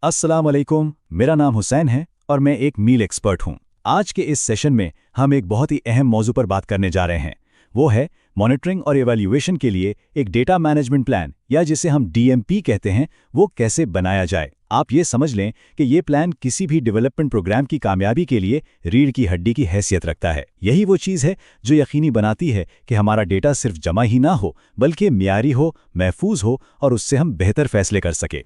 अस्सलाम वालेकुम, मेरा नाम हुसैन है और मैं एक मील एक्सपर्ट हूं। आज के इस सेशन में हम एक बहुत ही अहम मौजू पर बात करने जा रहे हैं। वो है मॉनिटरिंग और इवैल्यूएशन के लिए एक डेटा मैनेजमेंट प्लान, या जिसे हम डीएमपी कहते हैं, वो कैसे बनाया जाए। आप ये समझ लें कि ये प्लान किसी भी डेवलपमेंट प्रोग्राम की कामयाबी के लिए रीढ़ की हड्डी की हैसियत रखता है। यही वो चीज़ है जो यकीनी बनाती है कि हमारा डेटा सिर्फ जमा ही ना हो, बल्कि मियारी हो, महफूज हो और उससे हम बेहतर फैसले कर सके।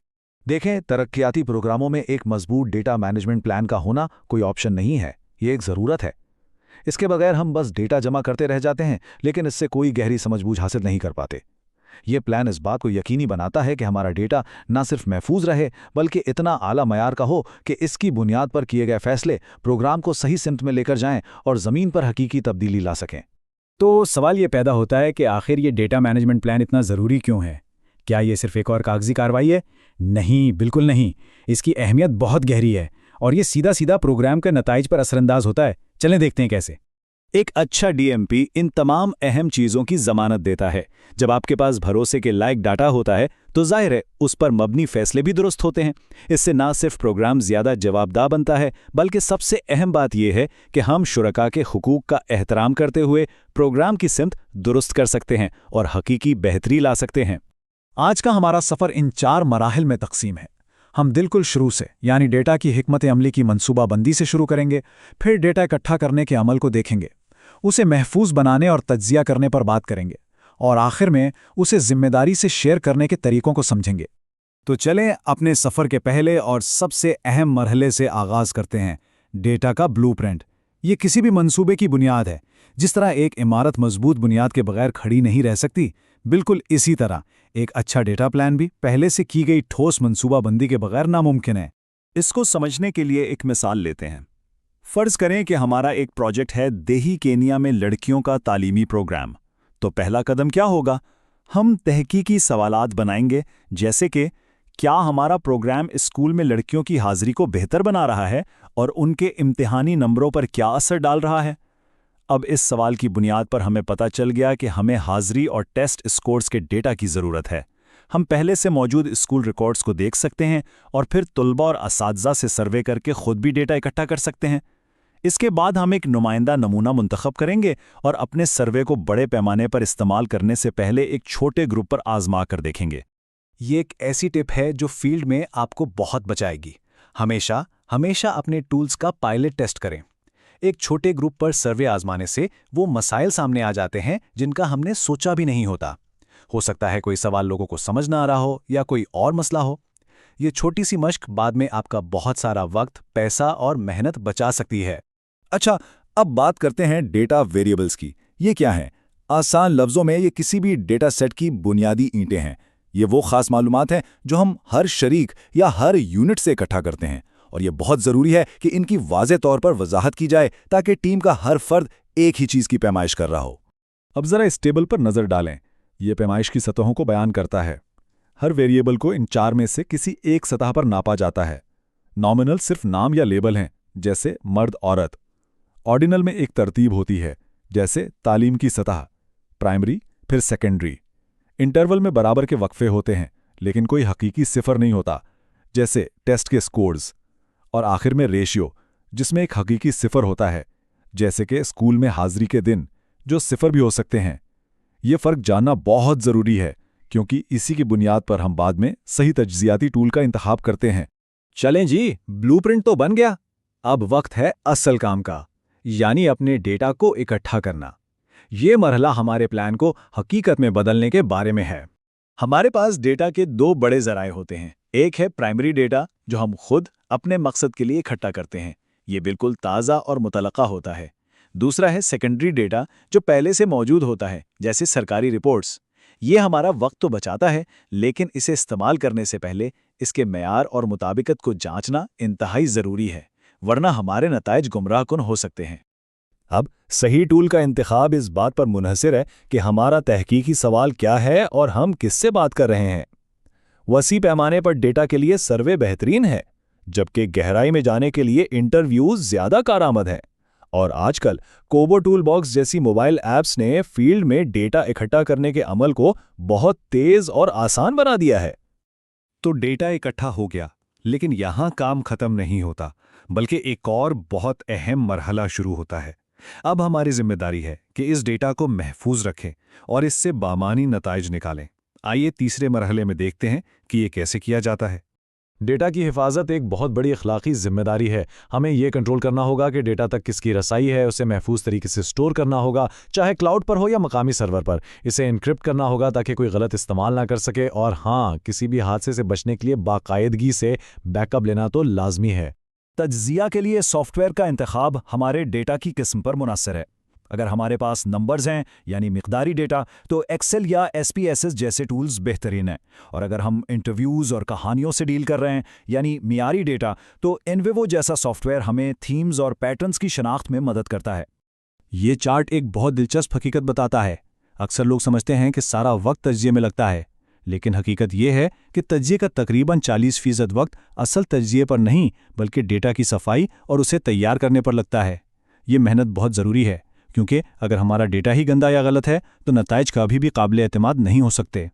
देखें, तरक्याती प्रोग्रामों में एक मजबूत डेटा मैनेजमेंट प्लान का होना कोई ऑप्शन नहीं है, ये एक ज़रूरत है। इसके बगैर हम बस डेटा जमा करते रह जाते हैं, लेकिन इससे कोई गहरी समझबूझ हासिल नहीं कर पाते। ये प्लान इस बात को यकीनी बनाता है कि हमारा डेटा न सिर्फ महफूज रहे, बल्कि इतना आला मयार का हो कि इसकी बुनियाद पर किए गए फैसले प्रोग्राम को सही सिमत में लेकर जाएं और ज़मीन पर हकीकी तब्दीली ला सकें। तो सवाल ये पैदा होता है कि आखिर ये डेटा मैनेजमेंट प्लान इतना ज़रूरी क्यों है? क्या ये सिर्फ एक और कागजी कार्रवाई है? नहीं, बिल्कुल नहीं। इसकी अहमियत बहुत गहरी है और ये सीधा सीधा प्रोग्राम के नताइज पर असरअंदाज होता है। चलें देखते हैं कैसे। एक अच्छा डीएमपी इन तमाम अहम चीज़ों की ज़मानत देता है। जब आपके पास भरोसे के लायक डाटा होता है तो जाहिर है उस पर मबनी फैसले भी दुरुस्त होते हैं। इससे ना सिर्फ प्रोग्राम ज़्यादा जवाबदाह बनता है, बल्कि सबसे अहम बात यह है कि हम शुरका के हुकूक का एहतराम करते हुए प्रोग्राम की सिमत दुरुस्त कर सकते हैं और हकीकी बेहतरी ला सकते हैं। आज का हमारा सफ़र इन 4 मराहिल में तकसीम है। हम बिल्कुल शुरू से, यानी डेटा की हिकमत अमली की मंसूबाबंदी से शुरू करेंगे, फिर डेटा इकट्ठा करने के अमल को देखेंगे, उसे महफूज बनाने और तज्जिया करने पर बात करेंगे, और आखिर में उसे जिम्मेदारी से शेयर करने के तरीकों को समझेंगे। तो चलें अपने सफ़र के पहले और सबसे अहम मरहले से आगाज़ करते हैं, डेटा का ब्लूप्रिंट। ये किसी भी मंसूबे की बुनियाद है। जिस तरह एक इमारत मजबूत बुनियाद के बगैर खड़ी नहीं रह सकती, बिल्कुल इसी तरह एक अच्छा डेटा प्लान भी पहले से की गई ठोस मंसूबाबंदी के बगैर नामुमकिन है। इसको समझने के लिए एक मिसाल लेते हैं। फ़र्ज़ करें कि हमारा एक प्रोजेक्ट है देही केनिया में लड़कियों का तालीमी प्रोग्राम। तो पहला कदम क्या होगा? हम तहकीकी सवालात बनाएंगे, जैसे कि क्या हमारा प्रोग्राम स्कूल में लड़कियों की हाज़िरी को बेहतर बना रहा है और उनके इम्तिहानी नंबरों पर क्या असर डाल रहा है। अब इस सवाल की बुनियाद पर हमें पता चल गया कि हमें हाज़िरी और टेस्ट स्कोर्स के डेटा की ज़रूरत है। हम पहले से मौजूद स्कूल रिकॉर्ड्स को देख सकते हैं और फिर तुलबा और असातिज़ा से सर्वे करके खुद भी डेटा इकट्ठा कर सकते हैं। इसके बाद हम एक नुमाइंदा नमूना मुंतखब करेंगे और अपने सर्वे को बड़े पैमाने पर इस्तेमाल करने से पहले एक छोटे ग्रुप पर आजमा कर देखेंगे। ये एक ऐसी टिप है जो फील्ड में आपको बहुत बचाएगी। हमेशा अपने टूल्स का पायलट टेस्ट करें। एक छोटे ग्रुप पर सर्वे आजमाने से वो मसाइल सामने आ जाते हैं जिनका हमने सोचा भी नहीं होता। हो सकता है कोई सवाल लोगों को समझ ना आ रहा हो या कोई और मसला हो। ये छोटी सी मश्क बाद में आपका बहुत सारा वक्त, पैसा और मेहनत बचा सकती है। अच्छा, अब बात करते हैं डेटा वेरिएबल्स की। ये क्या है? आसान लफ्ज़ों में ये किसी भी डेटा सेट की बुनियादी ईंटें हैं। ये वो खास मालूमात हैं जो हम हर शरीक या हर यूनिट से इकट्ठा करते हैं, और ये बहुत ज़रूरी है कि इनकी वाज़े तौर पर वजाहत की जाए ताकि टीम का हर फर्द एक ही चीज़ की पैमाइश कर रहा हो। अब ज़रा इस टेबल पर नज़र डालें। ये पैमाइश की सतहों को बयान करता है। हर वेरिएबल को इन 4 में से किसी एक सतह पर नापा जाता है। नॉमिनल सिर्फ नाम या लेबल हैं, जैसे मर्द औरत। ऑर्डिनल में एक तरतीब होती है, जैसे तालीम की सतह, प्राइमरी फिर सेकेंडरी। इंटरवल में बराबर के वक्फे होते हैं, लेकिन कोई हकीकी सिफर नहीं होता, जैसे टेस्ट के स्कोर्स। और आखिर में रेशियो, जिसमें एक हकीकी सिफर होता है, जैसे कि स्कूल में हाजिरी के दिन, जो सिफर भी हो सकते हैं। ये फ़र्क जानना बहुत ज़रूरी है, क्योंकि इसी की बुनियाद पर हम बाद में सही तज्ज़ियाती टूल का इंतखाब करते हैं। चलें जी, ब्लूप्रिंट तो बन गया। अब वक्त है असल काम का, यानी अपने डेटा को इकट्ठा करना। ये मरहला हमारे प्लान को हकीकत में बदलने के बारे में है। हमारे पास डेटा के 2 बड़े ज़राए होते हैं। एक है प्राइमरी डेटा, जो हम खुद अपने मकसद के लिए इकट्ठा करते हैं। ये बिल्कुल ताज़ा और मुतलका होता है। दूसरा है सेकेंडरी डेटा, जो पहले से मौजूद होता है, जैसे सरकारी रिपोर्ट्स। ये हमारा वक्त तो बचाता है, लेकिन इसे इस्तेमाल करने से पहले इसके मेयार और मुताबिकत को जांचना इंतहाई ज़रूरी है, वरना हमारे नताइज गुमराहकुन हो सकते हैं। अब सही टूल का इंतखाब इस बात पर मुनहसिर है कि हमारा तहकीकी सवाल क्या है और हम किससे बात कर रहे हैं। वसी पैमाने पर डेटा के लिए सर्वे बेहतरीन है, जबकि गहराई में जाने के लिए इंटरव्यूज ज़्यादा कारआमद हैं। और आजकल कोबो टूल बॉक्स जैसी मोबाइल ऐप्स ने फील्ड में डेटा इकट्ठा करने के अमल को बहुत तेज़ और आसान बना दिया है। तो डेटा इकट्ठा हो गया, लेकिन यहाँ काम खत्म नहीं होता, बल्कि एक और बहुत अहम मरहला शुरू होता है। अब हमारी जिम्मेदारी है कि इस डेटा को महफूज रखें और इससे बामानी नताइज निकालें। आइए तीसरे मरहले में देखते हैं कि ये कैसे किया जाता है। डेटा की हिफाजत एक बहुत बड़ी अखलाकी जिम्मेदारी है। हमें ये कंट्रोल करना होगा कि डेटा तक किसकी रसाई है, उसे महफूज तरीके से स्टोर करना होगा, चाहे क्लाउड पर हो या मकामी सर्वर पर। इसे एन्क्रिप्ट करना होगा ताकि कोई गलत इस्तेमाल ना कर सके, और हाँ, किसी भी हादसे से बचने के लिए बाकायदगी से बैकअप लेना तो लाजमी है। तज्जिया के लिए सॉफ्टवेयर का इंतखाब हमारे डेटा की किस्म पर मुनहसर है। अगर हमारे पास नंबर्स हैं यानी मिकदारी डेटा, तो एक्सेल या SPSS जैसे टूल्स बेहतरीन हैं। और अगर हम इंटरव्यूज़ और कहानियों से डील कर रहे हैं यानी मियारी डेटा, तो इनविवो जैसा सॉफ्टवेयर हमें थीम्स और पैटर्न्स की शनाख्त में मदद करता है। ये चार्ट एक बहुत दिलचस्प हकीकत बताता है। अक्सर लोग समझते हैं कि सारा वक्त तज्जिए में लगता है, लेकिन हकीकत ये है कि तज्जिए का तकरीबन 40% वक्त असल तज्जिए पर नहीं, बल्कि डेटा की सफाई और उसे तैयार करने पर लगता है। ये मेहनत बहुत ज़रूरी है, क्योंकि अगर हमारा डेटा ही गंदा या गलत है तो नताइज कभी भी काबिल एतमाद नहीं हो सकते।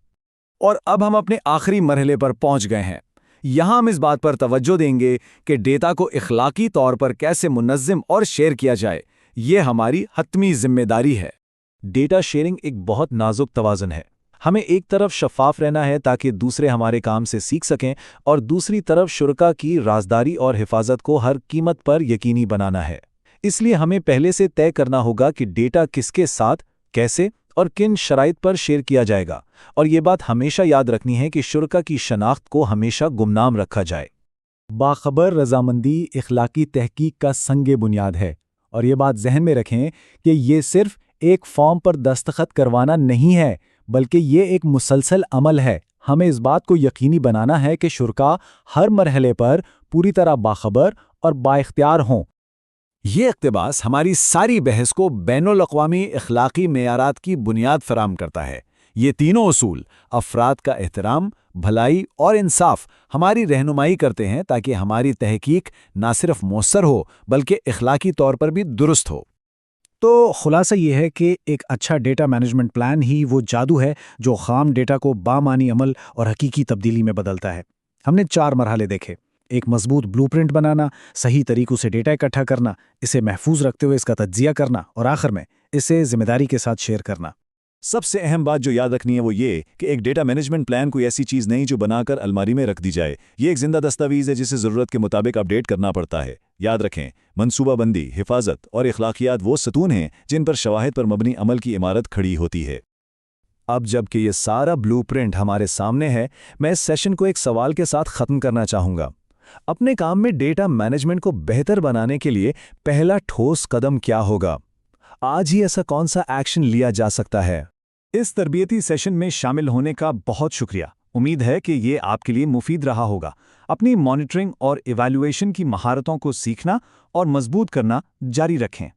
और अब हम अपने आखिरी मरहले पर पहुंच गए हैं। यहाँ हम इस बात पर तवज्जो देंगे कि डेटा को इखलाकी तौर पर कैसे मुनज़्ज़म और शेयर किया जाए। ये हमारी हतमी जिम्मेदारी है। डेटा शेयरिंग एक बहुत नाजुक तवाज़ुन है। हमें एक तरफ शफाफ रहना है ताकि दूसरे हमारे काम से सीख सकें, और दूसरी तरफ शुरका की राजदारी और हिफाजत को हर कीमत पर यकीनी बनाना है। इसलिए हमें पहले से तय करना होगा कि डेटा किसके साथ, कैसे और किन शराइत पर शेयर किया जाएगा। और ये बात हमेशा याद रखनी है कि शुरका की शनाख्त को हमेशा गुमनाम रखा जाए। बाखबर रजामंदी इखलाकी तहकीक का संगे बुनियाद है, और ये बात जहन में रखें कि ये सिर्फ एक फॉर्म पर दस्तखत करवाना नहीं है, बल्कि ये एक मुसलसल अमल है। हमें इस बात को यकीनी बनाना है कि शुरका हर मरहले पर पूरी तरह बाखबर और बाइख्तियार हों। ये इक़्तिबास हमारी सारी बहस को बैनुल-अक़वामी इख़लाक़ी मेयारात की बुनियाद फराहम करता है। ये तीनों उसूल अफ़राद का एहतराम, भलाई और इंसाफ हमारी रहनुमाई करते हैं ताकि हमारी तहकीक ना सिर्फ मौसर हो बल्कि इख़लाक़ी तौर पर भी दुरुस्त हो। तो खुलासा ये है कि एक अच्छा डेटा मैनेजमेंट प्लान ही वो जादू है जो ख़ाम डेटा को बामानी अमल और हकीकी तब्दीली में बदलता है। हमने 4 मरहले देखे। एक मजबूत ब्लूप्रिंट बनाना, सही तरीक़ों से डेटा इकट्ठा करना, इसे महफूज रखते हुए इसका तज्जिया करना, और आखिर में इसे जिम्मेदारी के साथ शेयर करना। सबसे अहम बात जो याद रखनी है वो ये कि एक डेटा मैनेजमेंट प्लान कोई ऐसी चीज़ नहीं जो बनाकर अलमारी में रख दी जाए। ये एक जिंदा दस्तावेज़ है जिसे ज़रूरत के मुताबिक अपडेट करना पड़ता है। याद रखें, मनसूबाबंदी, हिफाजत और इखलाकियात वो सतून हैं जिन पर शवाहिद पर मबनी अमल की इमारत खड़ी होती है। अब जबकि ये सारा ब्लूप्रिंट हमारे सामने है, मैं इस सेशन को एक सवाल के साथ ख़त्म करना चाहूँगा। अपने काम में डेटा मैनेजमेंट को बेहतर बनाने के लिए पहला ठोस कदम क्या होगा? आज ही ऐसा कौन सा एक्शन लिया जा सकता है? इस तरबियती सेशन में शामिल होने का बहुत शुक्रिया। उम्मीद है कि ये आपके लिए मुफीद रहा होगा। अपनी मॉनिटरिंग और इवैल्यूएशन की महारतों को सीखना और मजबूत करना जारी रखें।